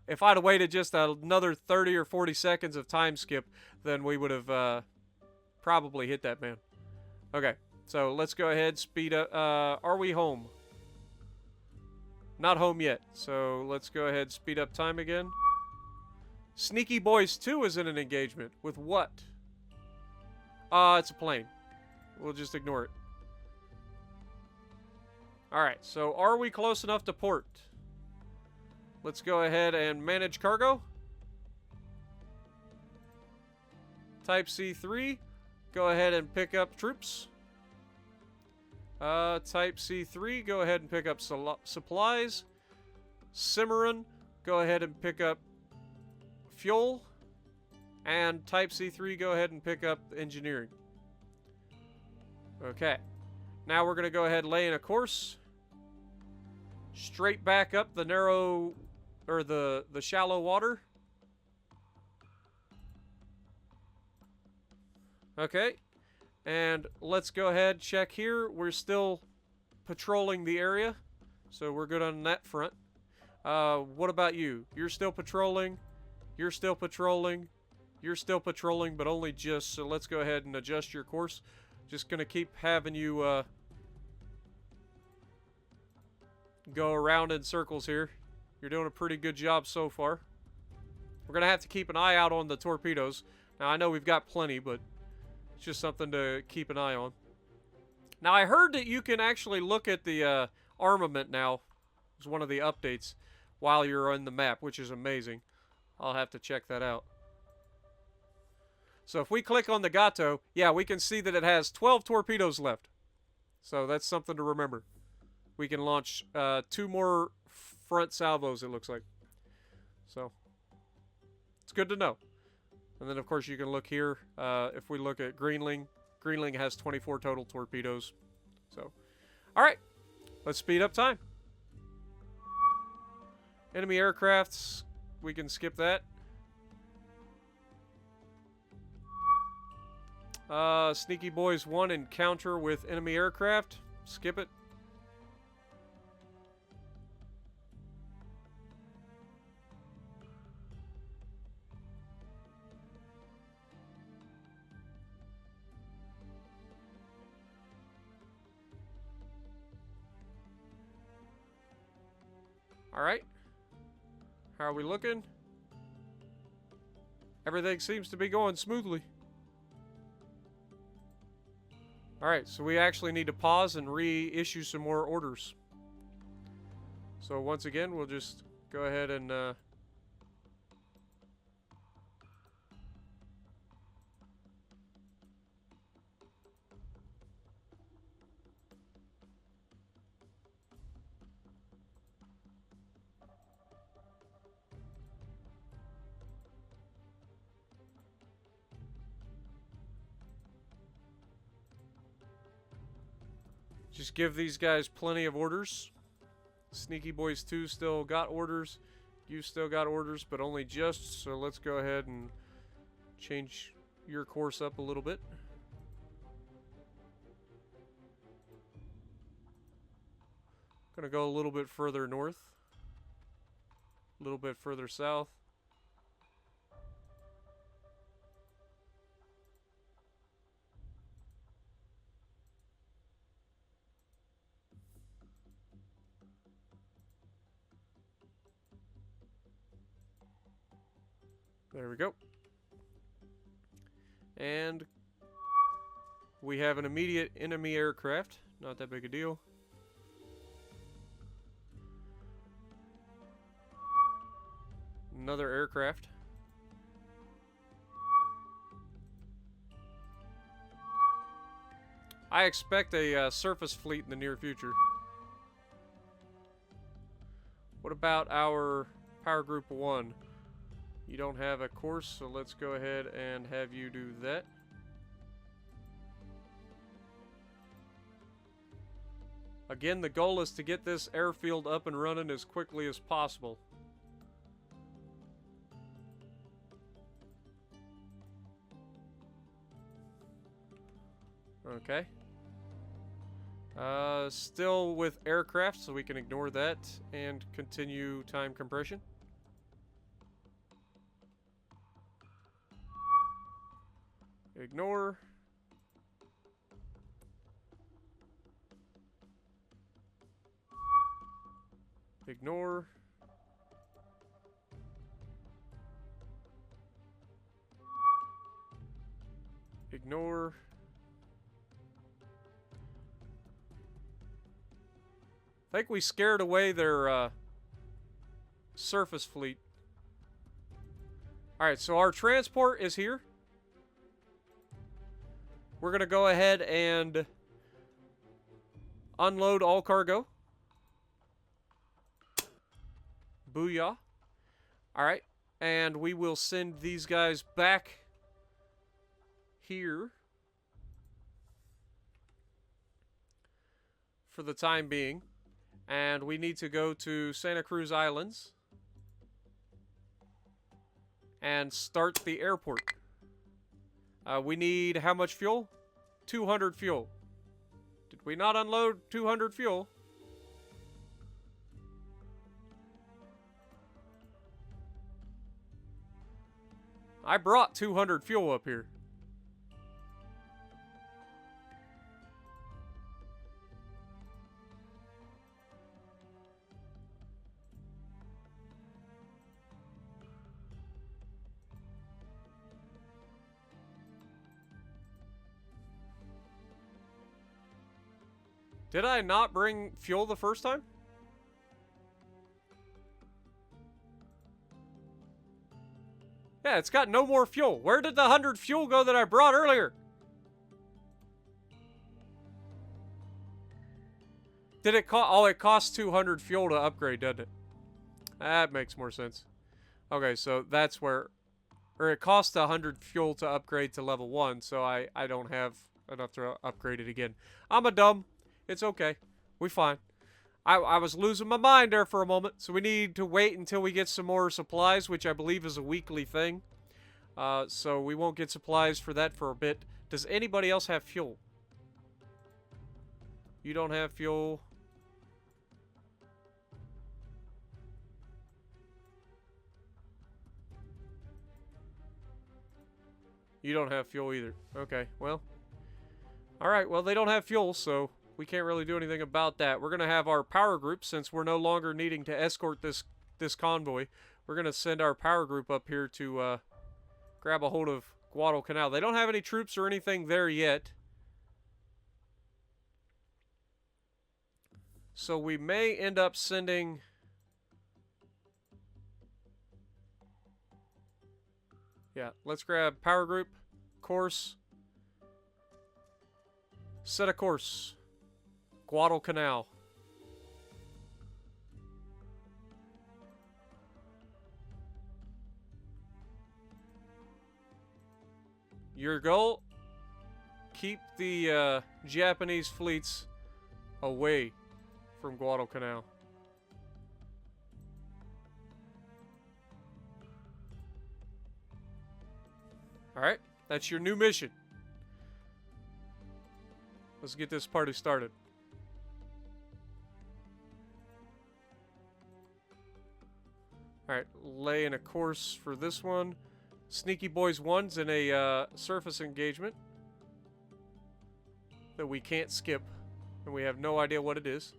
If I'd have waited just another 30 or 40 seconds of time skip, then we would have probably hit that man. Okay, so let's go ahead, speed up. Are we home? Not home yet, so let's go ahead, speed up time again. Sneaky Boys 2 is in an engagement. With what? It's a plane. We'll just ignore it. Alright, so are we close enough to port? Let's go ahead and manage cargo. Type C3. Go ahead and pick up troops. Type C3. Go ahead and pick up supplies. Submarine. Go ahead and pick up fuel. And Type C3. Go ahead and pick up engineering. Okay. Now we're going to go ahead and lay in a course. Straight back up the narrow... or the shallow water. Okay. And let's go ahead, check here. We're still patrolling the area, so we're good on that front. What about you? You're still patrolling. You're still patrolling. You're still patrolling, but only just, so let's go ahead and adjust your course. Just gonna keep having you, go around in circles here. You're doing a pretty good job so far. We're gonna have to keep an eye out on the torpedoes. Now, I know we've got plenty, but it's just something to keep an eye on. Now, I heard that you can actually look at the armament now. It's one of the updates while you're on the map, which is amazing. I'll have to check that out. So if we click on the Gato, yeah, we can see that it has 12 torpedoes left. So that's something to remember. We can launch 2 more front salvos, it looks like. So it's good to know. And then, of course, you can look here. If we look at Greenling, Greenling has 24 total torpedoes. So, all right, let's speed up time. Enemy aircrafts, we can skip that. Sneaky Boys 1 encounter with enemy aircraft. Skip it. Alright. How are we looking? Everything seems to be going smoothly. Alright, so we actually need to pause and reissue some more orders. So once again, we'll just go ahead and just give these guys plenty of orders. Sneaky Boys 2 still got orders. You still got orders, but only just. So let's go ahead and change your course up a little bit. Gonna go a little bit further north. A little bit further south. There we go. And we have an immediate enemy aircraft. Not that big a deal. Another aircraft. I expect a surface fleet in the near future. What about our Power Group 1? You don't have a course, so let's go ahead and have you do that. Again, the goal is to get this airfield up and running as quickly as possible. Okay. Still with aircraft, so we can ignore that and continue time compression. Ignore. Ignore. Ignore. I think we scared away their surface fleet. Alright, so our transport is here. We're going to go ahead and unload all cargo. Booyah. Alright, and we will send these guys back here for the time being. And we need to go to Santa Cruz Islands and start the airport. We need how much fuel? 200 fuel. Did we not unload 200 fuel? I brought 200 fuel up here. Did I not bring fuel the first time? Yeah, it's got no more fuel. Where did the 100 fuel go that I brought earlier? Did it cost? Oh, it costs 200 fuel to upgrade, doesn't it? That makes more sense. Okay, so that's where... Or it costs 100 fuel to upgrade to level 1, so I don't have enough to upgrade it again. I'm a dumb. It's okay. We fine. I was losing my mind there for a moment, so we need to wait until we get some more supplies, which I believe is a weekly thing. So we won't get supplies for that for a bit. Does anybody else have fuel? You don't have fuel. You don't have fuel either. Okay, well. Alright, well, they don't have fuel, so we can't really do anything about that. We're going to have our power group, since we're no longer needing to escort this convoy. We're going to send our power group up here to grab a hold of Guadalcanal. They don't have any troops or anything there yet. So we may end up sending... Yeah, let's grab power group, course, set a course, Guadalcanal. Your goal, keep the Japanese fleets away from Guadalcanal. Alright, that's your new mission. Let's get this party started. Alright, lay in a course for this one. Sneaky Boys 1's in a surface engagement that we can't skip, and we have no idea what it is.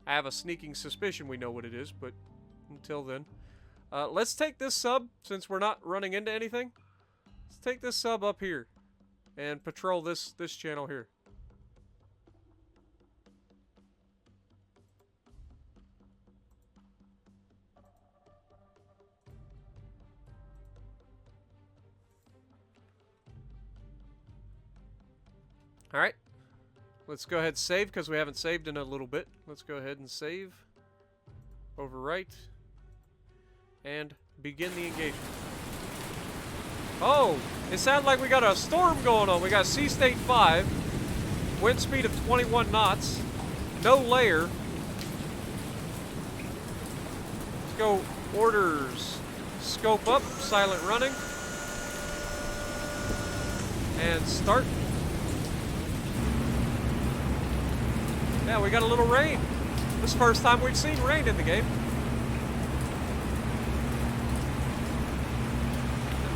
I have a sneaking suspicion we know what it is, but until then. Let's take this sub, since we're not running into anything. Let's take this sub up here and patrol this channel here. Alright. Let's go ahead and save, because we haven't saved in a little bit. Let's go ahead and save. Overwrite. And begin the engagement. Oh! It sounds like we got a storm going on. We got sea state 5. Wind speed of 21 knots. No layer. Let's go orders. Scope up. Silent running. And start. Yeah, we got a little rain. This is the first time we've seen rain in the game.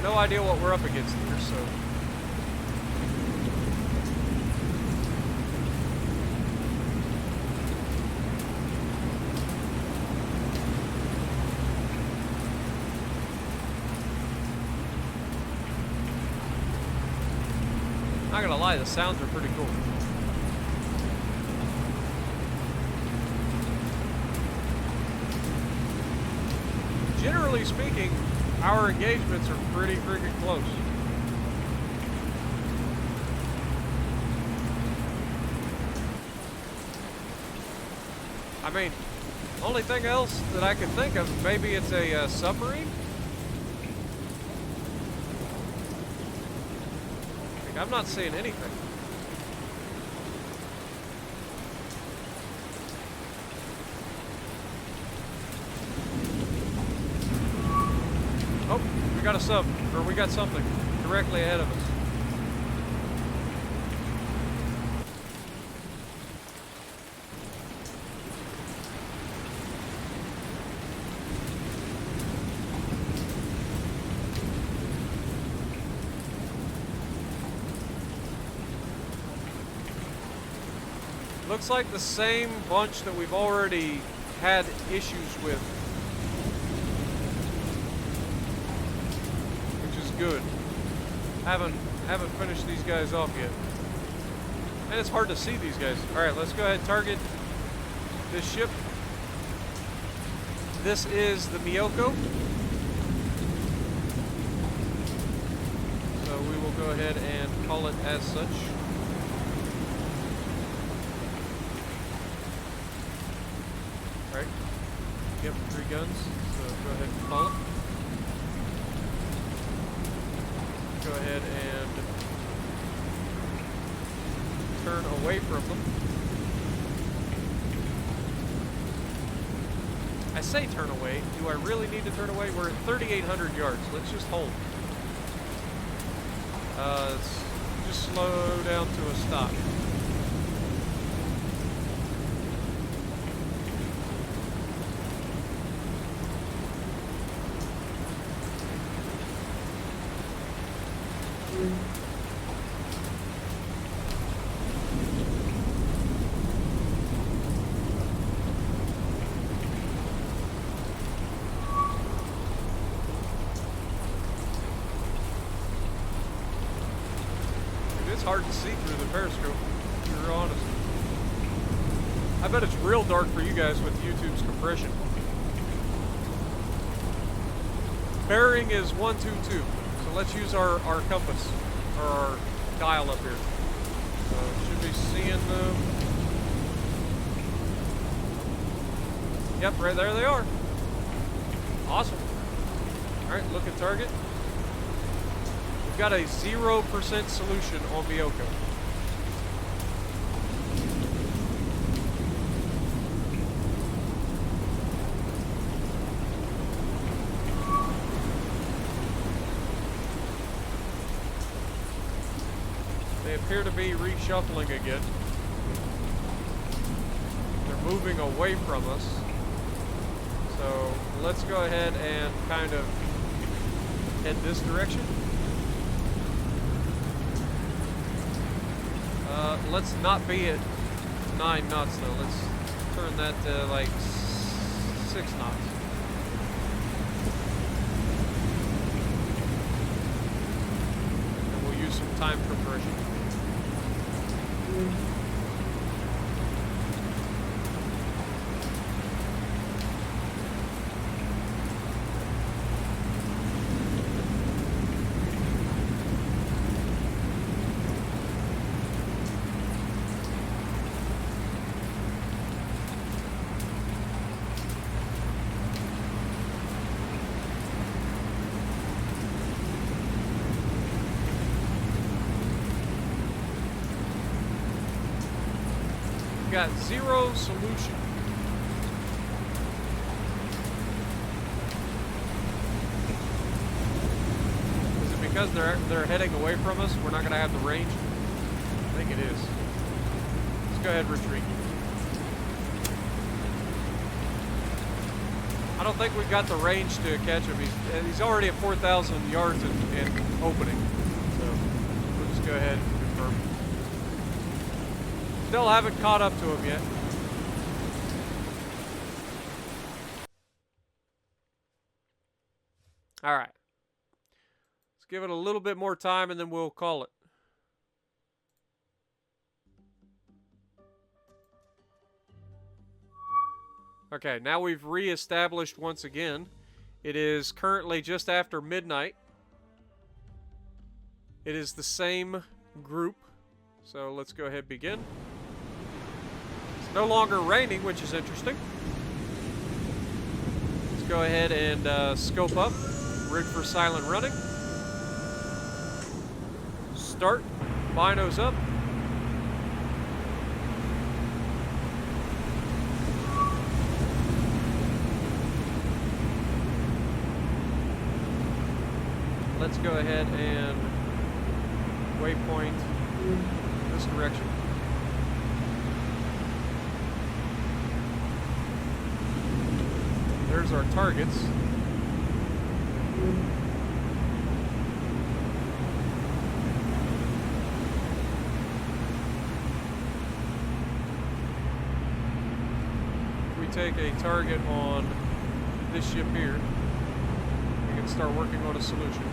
No idea what we're up against here, so... Not gonna lie, the sounds are pretty cool. Generally speaking, our engagements are pretty freaking close. I mean, only thing else that I can think of, maybe it's a submarine? Like, I'm not seeing anything. Oh, we got a sub, or we got something directly ahead of us. Looks like the same bunch that we've already had issues with. Which is good. Haven't finished these guys off yet. And it's hard to see these guys. Alright, let's go ahead and target this ship. This is the Miyoko. So we will go ahead and call it as such. Alright. Yep, 3 guns. So go ahead and call it. Go ahead and turn away from them. I say turn away. Do I really need to turn away? We're at 3,800 yards. Let's just hold. Let's just slow down to a stop. It's hard to see through the periscope, if you're honest. I bet it's real dark for you guys with YouTube's compression. Bearing is 122, so let's use our compass, or our dial up here. Should be seeing them. Yep, right there they are. Awesome. Alright, look at target. We've got a 0% solution on Miyoko. They appear to be reshuffling again. They're moving away from us. So let's go ahead and kind of head this direction. Let's not be at 9 knots though. Let's turn that to like 6 knots. And we'll use some time compression. Got 0 solution. Is it because they're heading away from us? We're not going to have the range? I think it is. Let's go ahead and retreat. I don't think we've got the range to catch him. He's already at 4,000 yards in opening. So we'll just go ahead and confirm. Still haven't caught up to him yet. All right. Let's give it a little bit more time and then we'll call it. Okay, now we've reestablished once again. It is currently just after midnight. It is the same group. So let's go ahead and begin. No longer raining, which is interesting. Let's go ahead and scope up. Rig for silent running. Start. Binos up. Let's go ahead and waypoint this direction. There's our targets. take a target on this ship here, we can start working on a solution.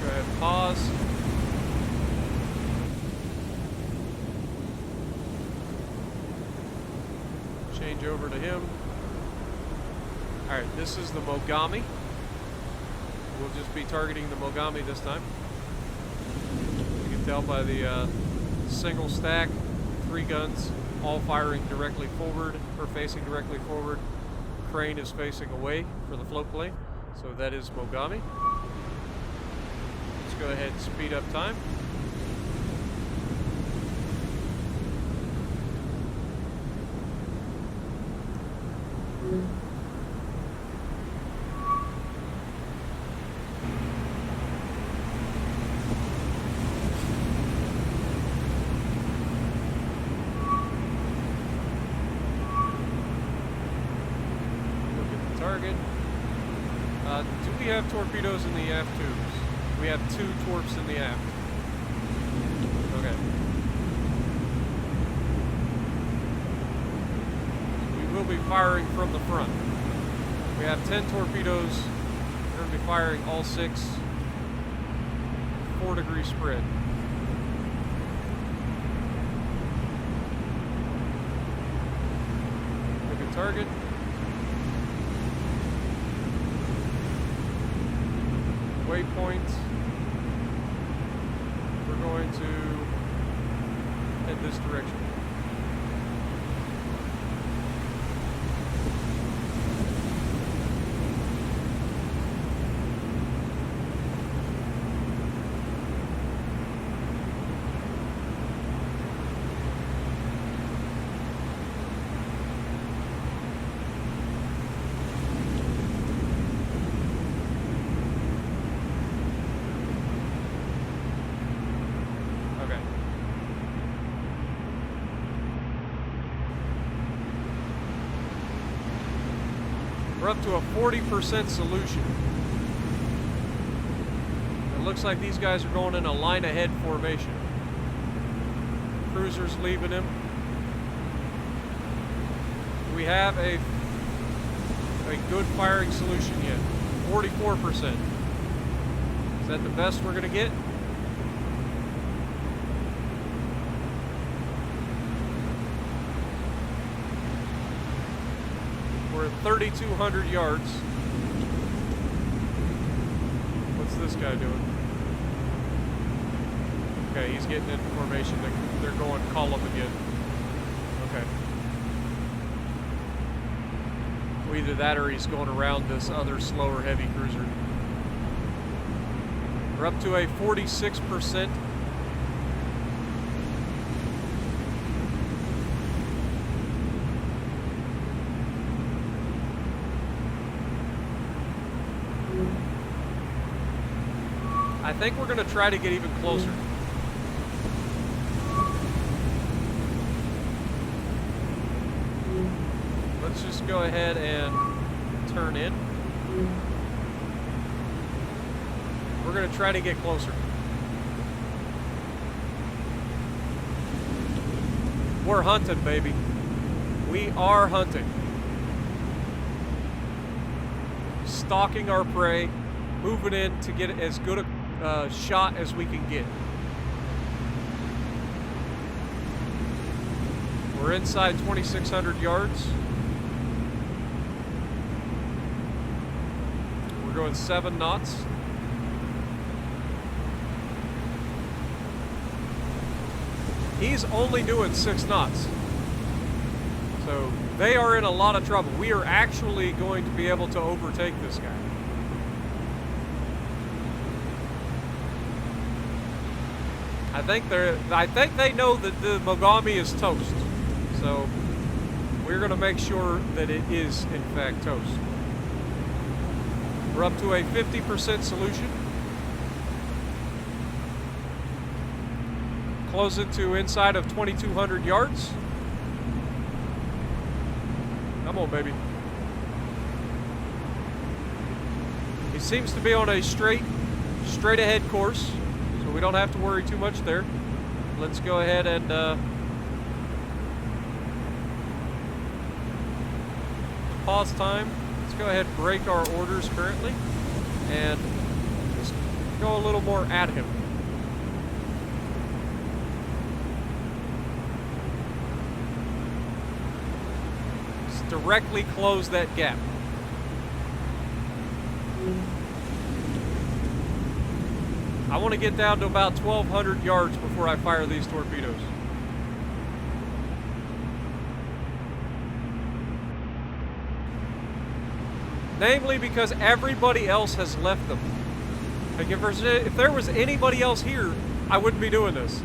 Go ahead and pause. Change over to him. Alright, this is the Mogami. We'll just be targeting the Mogami this time. You can tell by the single stack, 3 guns, all firing directly forward, or facing directly forward. Crane is facing away for the float plane, so that is Mogami. Let's go ahead and speed up time. Do we have torpedoes in the aft tubes? We have 2 torps in the aft. Okay. We will be firing from the front. We have 10 torpedoes. We're going to be firing all 6. 4-degree spread. Pick a target. Waypoint. We're going to head this direction. We're up to a 40% solution. It looks like these guys are going in a line ahead formation. Cruiser's leaving him. We have a good firing solution yet. 44%. Is that the best we're going to get? We're at 3,200 yards. What's this guy doing? Okay, he's getting into formation. They're going column again. Okay. Well, either that or he's going around this other slower heavy cruiser. We're up to a 46%. I think we're going to try to get even closer. Let's just go ahead and turn in. We're going to try to get closer. We're hunting, baby. We are hunting. Stalking our prey, moving in to get as good a shot as we can get. We're inside 2,600 yards. We're going 7 knots. He's only doing 6 knots. So they are in a lot of trouble. We are actually going to be able to overtake this guy. I think they know that the Mogami is toast. So we're going to make sure that it is in fact toast. We're up to a 50% solution. Close it to inside of 2,200 yards. Come on, baby. He seems to be on a straight ahead course, so we don't have to worry too much there. Let's go ahead and pause time. Let's go ahead and break our orders currently and just go a little more at him. Just directly close that gap. I want to get down to about 1,200 yards before I fire these torpedoes. Namely because everybody else has left them. Like if there was anybody else here, I wouldn't be doing this.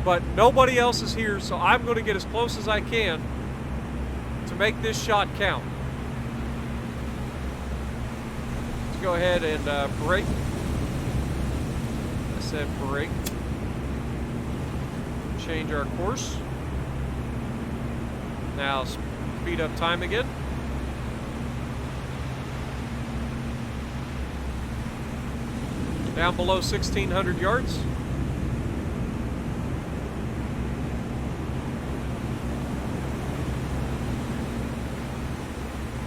But nobody else is here, so I'm going to get as close as I can to make this shot count. Let's go ahead and brake. I said brake. Change our course. Now speed up time again. Down below 1,600 yards.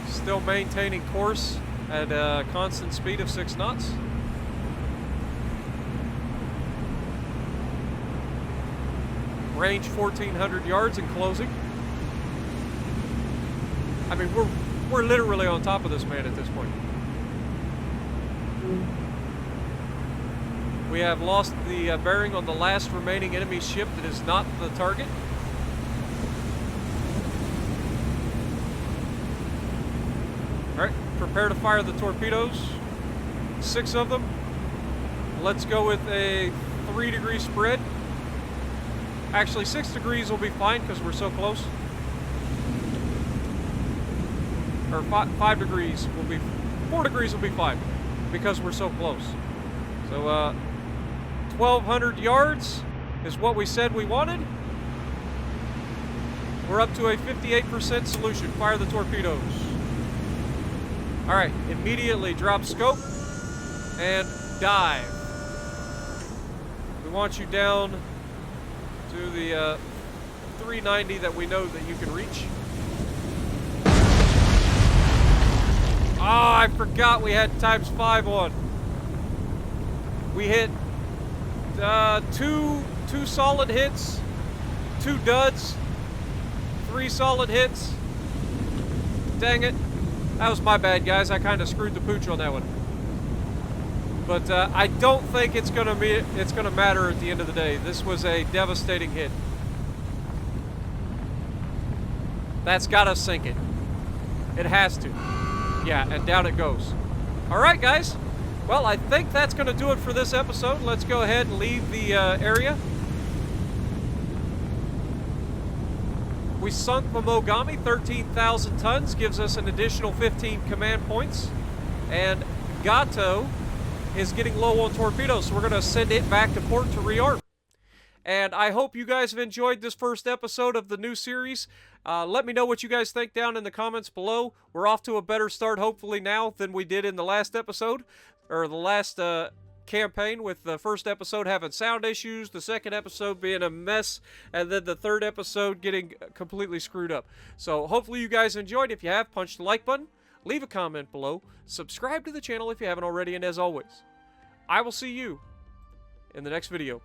Still maintaining course at a constant speed of 6 knots. Range 1,400 yards and closing. I mean, we're literally on top of this man at this point. We have lost the bearing on the last remaining enemy ship that is not the target. Alright, prepare to fire the torpedoes. 6 of them. Let's go with a 3-degree spread. Actually, 6 degrees will be fine because we're so close. Or 5 degrees will be... 4 degrees will be fine because we're so close. So, 1,200 yards is what we said we wanted. We're up to a 58% solution. Fire the torpedoes. Alright, immediately drop scope and dive. We want you down to the 390 that we know that you can reach. Ah, I forgot we had ×5 on. We hit two solid hits, 2 duds, 3 solid hits. Dang it. That was my bad, guys. I kind of screwed the pooch on that one. But I don't think it's gonna matter at the end of the day. This was a devastating hit. That's gotta sink it. It has to. Yeah, and down it goes. All right, guys. Well, I think that's going to do it for this episode. Let's go ahead and leave the area. We sunk the Mogami, 13,000 tons, gives us an additional 15 command points. And Gato is getting low on torpedoes, so we're going to send it back to port to rearm. And I hope you guys have enjoyed this first episode of the new series. Let me know what you guys think down in the comments below. We're off to a better start, hopefully, now than we did in the last episode. Or the last campaign, with the first episode having sound issues, the second episode being a mess, and then the third episode getting completely screwed up. So hopefully you guys enjoyed. If you have, punch the like button, leave a comment below, subscribe to the channel if you haven't already, and as always, I will see you in the next video.